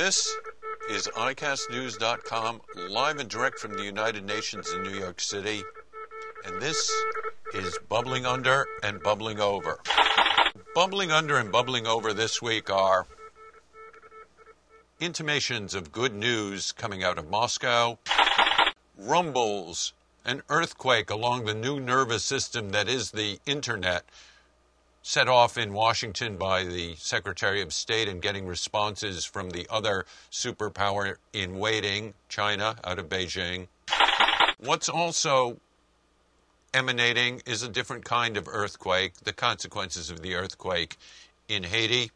This is ICASTnews.com, live and direct from the United Nations in New York City. And this is Bubbling Under and Bubbling Over. Bubbling under and bubbling over this week are intimations of good news coming out of Moscow, rumbles, an earthquake along the new nervous system that is the Internet, set off in Washington by the Secretary of State and getting responses from the other superpower in waiting, China, out of Beijing. What's also emanating is a different kind of earthquake, the consequences of the earthquake in Haiti,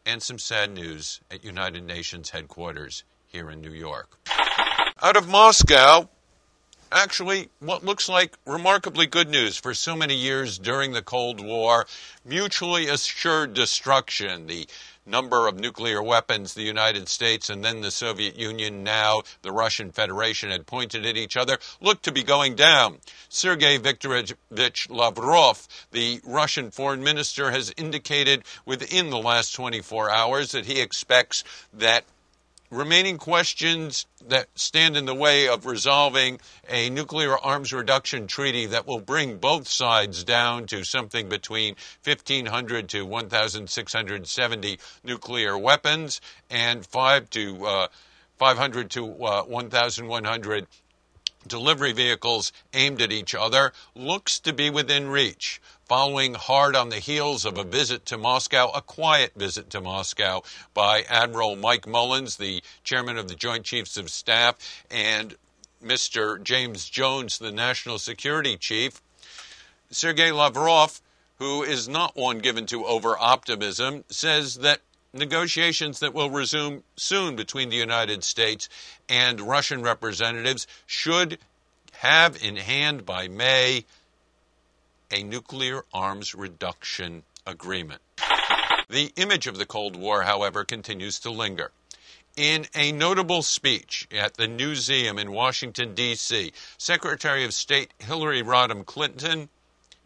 and some sad news at United Nations headquarters here in New York. Out of Moscow, actually, what looks like remarkably good news for so many years during the Cold War, mutually assured destruction. The number of nuclear weapons the United States and then the Soviet Union, now the Russian Federation, had pointed at each other, looked to be going down. Sergei Viktorovich Lavrov, the Russian foreign minister, has indicated within the last 24 hours that he expects that remaining questions that stand in the way of resolving a nuclear arms reduction treaty that will bring both sides down to something between 1,500 to 1,670 nuclear weapons and 500 to 1,100 delivery vehicles aimed at each other, looks to be within reach, following hard on the heels of a visit to Moscow, a quiet visit to Moscow by Admiral Mike Mullins, the chairman of the Joint Chiefs of Staff, and Mr. James Jones, the national security chief. Sergei Lavrov, who is not one given to over-optimism, says that negotiations that will resume soon between the United States and Russian representatives should have in hand by May a nuclear arms reduction agreement. The image of the Cold War, however, continues to linger. In a notable speech at the Newseum in Washington, D.C., Secretary of State Hillary Rodham Clinton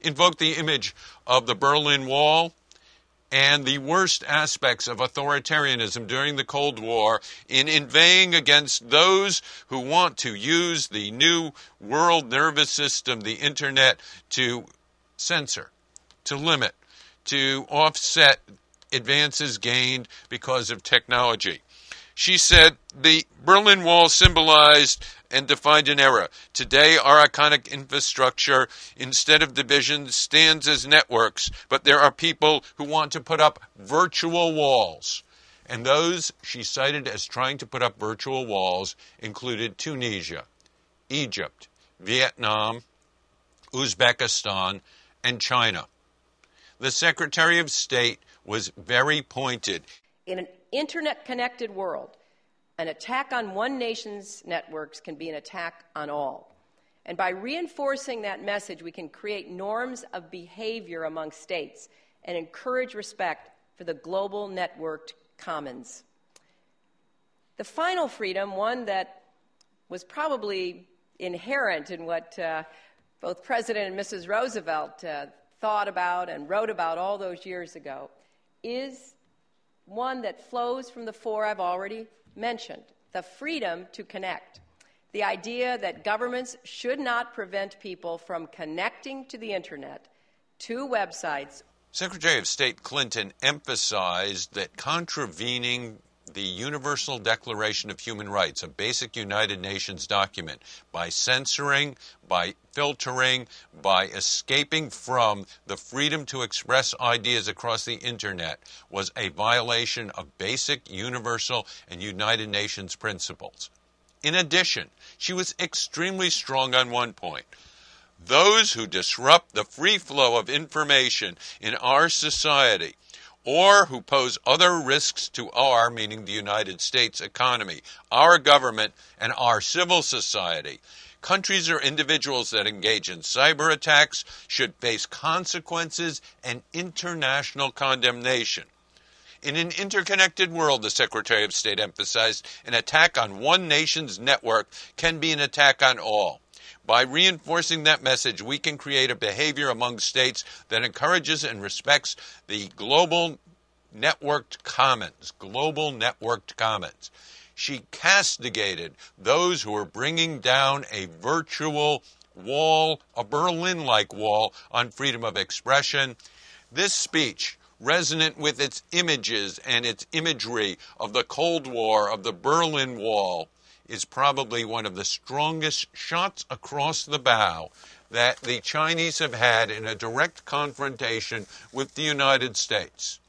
invoked the image of the Berlin Wall and the worst aspects of authoritarianism during the Cold War in inveighing against those who want to use the new world nervous system, the Internet, to censor, to limit, to offset advances gained because of technology. She said the Berlin Wall symbolized and defined an era. Today, our iconic infrastructure, instead of divisions, stands as networks, but there are people who want to put up virtual walls. And those she cited as trying to put up virtual walls included Tunisia, Egypt, Vietnam, Uzbekistan, and China. The Secretary of State was very pointed. In an Internet-connected world, an attack on one nation's networks can be an attack on all. And by reinforcing that message, we can create norms of behavior among states and encourage respect for the global networked commons. The final freedom, one that was probably inherent in what both President and Mrs. Roosevelt thought about and wrote about all those years ago, is one that flows from the four I've already mentioned: the freedom to connect, the idea that governments should not prevent people from connecting to the Internet, to websites. Secretary of State Clinton emphasized that contravening the Universal Declaration of Human Rights, a basic United Nations document, by censoring, by filtering, by escaping from the freedom to express ideas across the Internet, was a violation of basic, universal, and United Nations principles. In addition, she was extremely strong on one point. Those who disrupt the free flow of information in our society, or who pose other risks to our, meaning the United States economy, our government, and our civil society, countries or individuals that engage in cyber attacks should face consequences and international condemnation. In an interconnected world, the Secretary of State emphasized, an attack on one nation's network can be an attack on all. By reinforcing that message, we can create a behavior among states that encourages and respects the global networked commons, global networked commons. She castigated those who were bringing down a virtual wall, a Berlin-like wall on freedom of expression. This speech, resonant with its images and its imagery of the Cold War, of the Berlin Wall, is probably one of the strongest shots across the bow that the Chinese have had in a direct confrontation with the United States.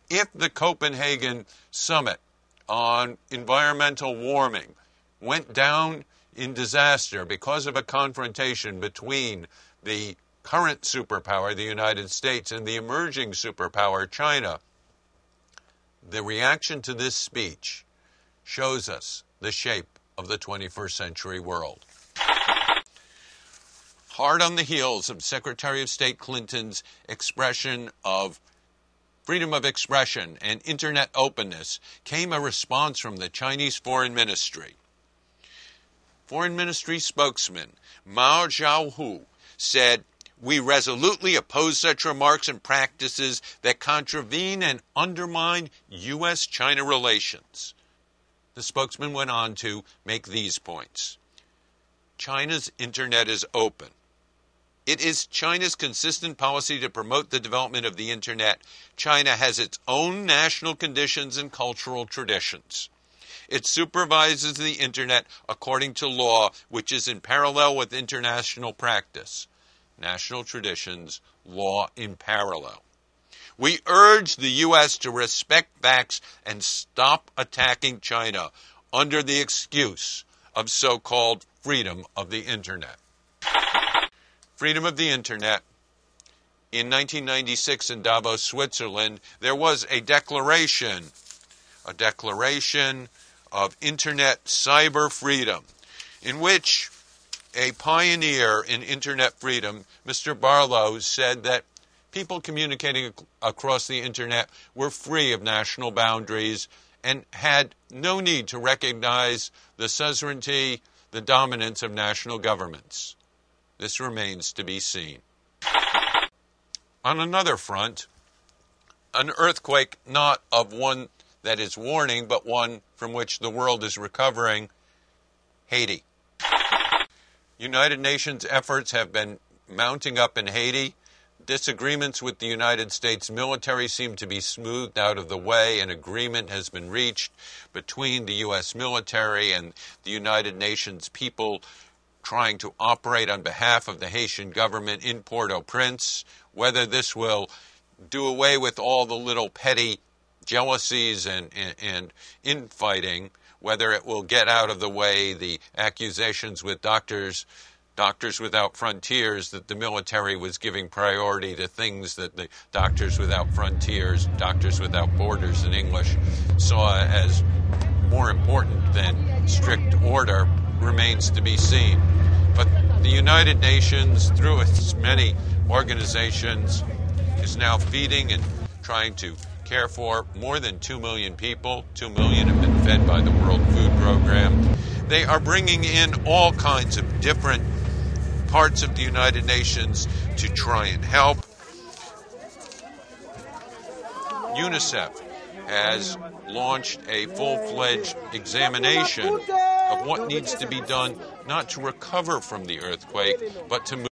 If the Copenhagen summit on environmental warming went down in disaster because of a confrontation between the current superpower, the United States, and the emerging superpower, China, the reaction to this speech shows us the shape of the 21st century world. Hard on the heels of Secretary of State Clinton's expression of freedom of expression and internet openness came a response from the Chinese Foreign Ministry. Foreign Ministry spokesman Mao Zhaohu said, "We resolutely oppose such remarks and practices that contravene and undermine U.S.-China relations." The spokesman went on to make these points. China's internet is open. It is China's consistent policy to promote the development of the internet. China has its own national conditions and cultural traditions. It supervises the internet according to law, which is in parallel with international practice. National traditions, law in parallel. We urge the U.S. to respect facts and stop attacking China under the excuse of so-called freedom of the internet. Freedom of the internet. In 1996 in Davos, Switzerland, there was a declaration of internet cyber freedom, in which a pioneer in internet freedom, Mr. Barlow, said that people communicating across the internet were free of national boundaries and had no need to recognize the suzerainty, the dominance of national governments. This remains to be seen. On another front, an earthquake not of one that is warning, but one from which the world is recovering, Haiti. United Nations efforts have been mounting up in Haiti. Disagreements with the United States military seem to be smoothed out of the way. An agreement has been reached between the U.S. military and the United Nations people trying to operate on behalf of the Haitian government in Port-au-Prince. Whether this will do away with all the little petty jealousies and infighting, whether it will get out of the way the accusations with Doctors Without Frontiers that the military was giving priority to things that the Doctors Without Frontiers, Doctors Without Borders in English, saw as more important than strict order, remains to be seen. But the United Nations, through its many organizations, is now feeding and trying to care for more than 2 million people. 2 million have been fed by the World Food Program. They are bringing in all kinds of different parts of the United Nations to try and help. UNICEF has launched a full-fledged examination of what needs to be done, not to recover from the earthquake, but to move